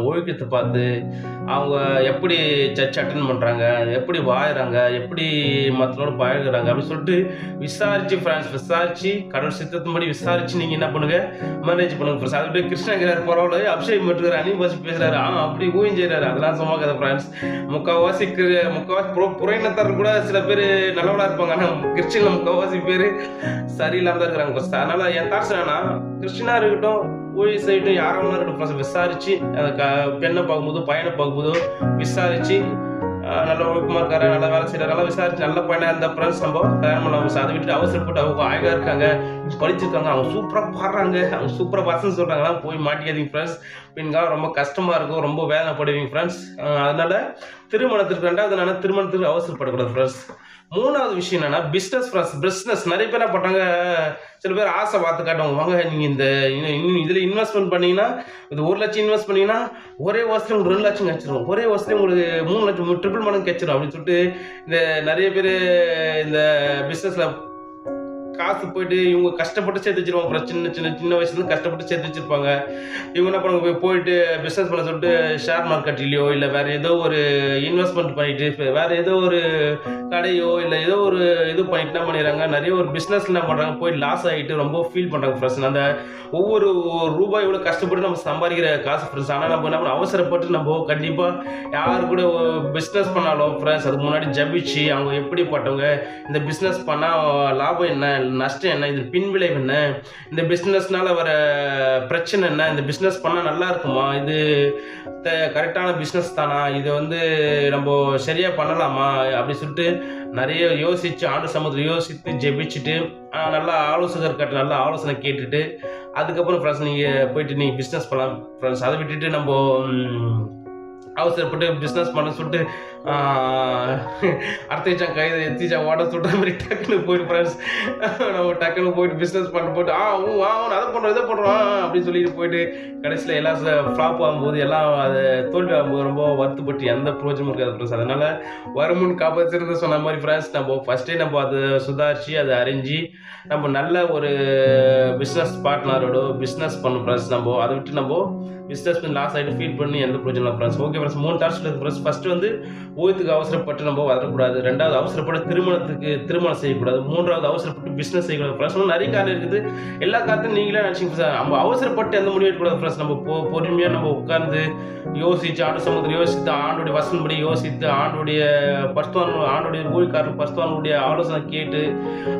ஒழுக்கத்த பார்த்து, அவங்க எப்படி சர்ச் அட்டெண்ட் பண்றாங்க, எப்படி வாழுறாங்க, எப்படி மத்தவங்களோட பழகுறாங்க அப்படின்னு சொல்லிட்டு விசாரிச்சு ஃப்ரெண்ட்ஸ், விசாரிச்சு கடவுள் சித்தத்தின்படி விசாரிச்சு நீங்க என்ன பண்ணுங்க, மேரேஜ் பண்ணுங்க ஃப்ரெண்ட்ஸ். அது அப்படியே கிருஷ்ணகிரார் பரவாயில்ல, அபிஷேகம் பண்றாரு, அனிபாசி பேசுறாரு, அப்படி ஊழியம் அதெல்லாம் சும்மா கதை ஃப்ரெண்ட்ஸ். முக்கால்வாசி புறையினத்தார் கூட சில பேர் நல்லவளா இருப்பாங்க. ஆனா கிறிஸ்டின்ல முக்கால்வாசி பேர் சரியில்லாம தான் இருக்கிறாங்க ஃப்ரெண்ட்ஸ். அதனால என் தாட்ஸ் என்னன்னா, கிறிஸ்டினா இருக்கட்டும், ஊழிய செய்யட்டும், யாரா வேணா இருக்கட்டும் ஃப்ரெண்ட்ஸ், விசாரிச்சு பெண்ணை பார்க்கும்போது பையனை பார்க்கும்போது விசாரிச்சு நல்ல ஒழுக்கமா இருக்காரு, நல்லா வேலை செய்யறாரு, நல்லா விசாரிச்சு நல்ல பையனா இருந்த ஃப்ரெண்ட்ஸ் நம்ம கல்யாணம் பண்ணலாம். அதை விட்டுட்டு அவசரப்பட்டு அவங்க அழகா இருக்காங்க, படிச்சிருக்காங்க, அவங்க சூப்பரா பாடுறாங்க, அவங்க சூப்பரா பசங்க சொல்றாங்கன்னா போய் மாட்டிக்காதீங்க ஃப்ரெண்ட்ஸ். பெண்காலம் ரொம்ப கஷ்டமா இருக்கும், ரொம்ப வேதனைப்படுவீங்க ஃப்ரெண்ட்ஸ். அதனால திருமணத்திற்கு 2வது என்னன்னா, திருமணத்துக்கு அவசரப்படக்கூடாது ஃப்ரெண்ட்ஸ். 3வது விஷயம் என்னன்னா, பிசினஸ் ஃப்ரெண்ட்ஸ். பிசினஸ் நிறைய பேர் என்ன பண்றாங்க, சில பேர் ஆசை பார்த்து காட்டுவாங்க, வாங்க நீங்க இந்த இதுல இன்வெஸ்ட்மெண்ட் பண்ணீங்கன்னா, இது 1 லட்சம் இன்வெஸ்ட் பண்ணீங்கன்னா ஒரே வருஷத்துல உங்களுக்கு 2 லட்சம் கிடைச்சிடும், ஒரே வருஷத்துல உங்களுக்கு 3 லட்சம் ட்ரிபிள் மடங்கு கிடைச்சிடும் அப்படின்னு சொல்லிட்டு இந்த நிறைய பேர் இந்த பிசினஸ்ல காசு போயிட்டு இவங்க கஷ்டப்பட்டு சேர்த்து வச்சிருவாங்க. சின்ன சின்ன சின்ன வயசுல கஷ்டப்பட்டு சேர்த்து வச்சிருப்பாங்க. இவங்க என்ன பண்ணுவாங்க, போயிட்டு பிசினஸ் பண்ண சொல்லிட்டு ஷேர் மார்க்கெட்லயோ இல்ல வேற ஏதோ ஒரு இன்வெஸ்ட்மெண்ட் பண்ணிட்டு வேற ஏதோ ஒரு கடையோ இல்ல ஏதோ ஒரு இது பண்ணிட்டு என்ன பண்ணிடுறாங்க, நிறைய ஒரு பிசினஸ் என்ன பண்றாங்க, போய் லாஸ் ஆகிட்டு ரொம்ப ஃபீல் பண்றாங்க ஃப்ரெண்ட்ஸ். அந்த ஒவ்வொரு ரூபாய் இவ்வளவு கஷ்டப்பட்டு நம்ம சம்பாதிக்கிற காசு ஃப்ரெண்ட்ஸ். ஆனால் நம்ம என்ன பண்ண அவசரப்பட்டு நம்ம கண்டிப்பா யாரு கூட பிசினஸ் பண்ணாலும் ஃப்ரெண்ட்ஸ், அதுக்கு முன்னாடி ஜபிச்சு அவங்க எப்படிப்பட்டவங்க, இந்த பிசினஸ் பண்ணா லாபம் என்ன, நஷ்டம் என்ன, இது பின்விளைவு என்ன, இந்த பிசினஸ்னால வர பிரச்சனை என்ன, இந்த பிசினஸ் பண்ணா நல்லா இருக்குமா, இது கரெக்டான பிசினஸ் தானா, இது நம்ம சரியா பண்ணலாமா அப்படி சொல்லிட்டு நிறைய யோசிச்சு ஆண்டு சமூகத்தில் யோசித்து ஜெபிச்சுட்டு நல்லா ஆலோசகர் கிட்ட நல்ல ஆலோசனை கேட்டுட்டு அதுக்கப்புறம் ஃப்ரெண்ட்ஸ் நீங்கள் போயிட்டு நீங்கள் பிஸ்னஸ் பண்ணலாம் ஃப்ரெண்ட்ஸ். அதை விட்டுட்டு நம்ம அவசரப்பட்டு பிஸ்னஸ் பண்ண சொல்லிட்டு அர்த்தீச்சா கைது எத்திச்சா ஓட சொல்கிற மாதிரி டக்குன்னு போயிட்டு ஃப்ரெண்ட்ஸ், நம்ம டக்குன்னு போயிட்டு பிஸ்னஸ் பண்ண போட்டு அதை பண்ணுறோம் இதை பண்ணுறோம் அப்படின்னு சொல்லிட்டு போயிட்டு கடைசியில் எல்லாம் ஃப்ளாப் ஆகும்போது எல்லாம் அது தோல்வி ஆகும்போது ரொம்ப வருத்தப்பட்டு எந்த பிரோஜனமும் இருக்காது ஃப்ரெண்ட்ஸ். அதனால் வருமுன் காப்பாற்றுறது சொன்ன மாதிரி ஃப்ரெண்ட்ஸ், நம்ம ஃபஸ்ட்டே நம்ம அதை சுதாரித்து அதை அறிஞ்சு நம்ம நல்ல ஒரு பிஸ்னஸ் பார்ட்னரோட பிஸ்னஸ் பண்ணணும் ஃப்ரெண்ட்ஸ். நம்ம அதை விட்டு நம்ம பிஸ்னஸ் லாஸ் ஆகிட்டு ஃபீல் பண்ணி எந்த பிரச்சனை ஃப்ரெண்ட்ஸ். ஓகே ஃப்ரெண்ட்ஸ், 3 டார்ச் இருக்குது ஃப்ரெண்ட்ஸ். ஃபஸ்ட்டு ஓய்வுக்கு அவசரப்பட்டு நம்ம வரக்கூடாது, 2வது அவசரப்பட்டு திருமணம் செய்யக்கூடாது, 3வது அவசரப்பட்டு பிஸ்னஸ் செய்யக்கூடாது ஃப்ரெண்ட்ஸ். நிறைய காரணம் இருக்குது, எல்லா காரணத்தையும் நீங்களே நினச்சிங்க சார். நம்ம அவசரப்பட்டு எந்த முடிவு எடுக்கக்கூடாது ஃப்ரெண்ட்ஸ். நம்ம பொறுமையாக நம்ம உட்கார்ந்து யோசித்து ஆண்டு சமூகத்தில் யோசித்து ஆண்டுடைய வசனப்படி யோசித்து ஆண்டுடைய ஊழியக்காரர் பரிசுத்தவான்களுடைய ஆலோசனை கேட்டு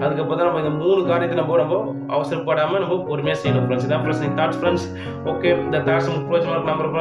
அதுக்கப்புறம் தான் நம்ம இந்த 3 காரியத்தை நம்ம அவசரப்படாமல் நம்ம பொறுமையாக செய்யணும் ஃப்ரெண்ட்ஸ். இதான் ஃப்ரெண்ட்ஸ் தாட்ஸ் ஃப்ரெண்ட்ஸ். ஓகே, இந்த தாட்ஸ் உங்களுக்கு பிரோஜனமாக நம்பர்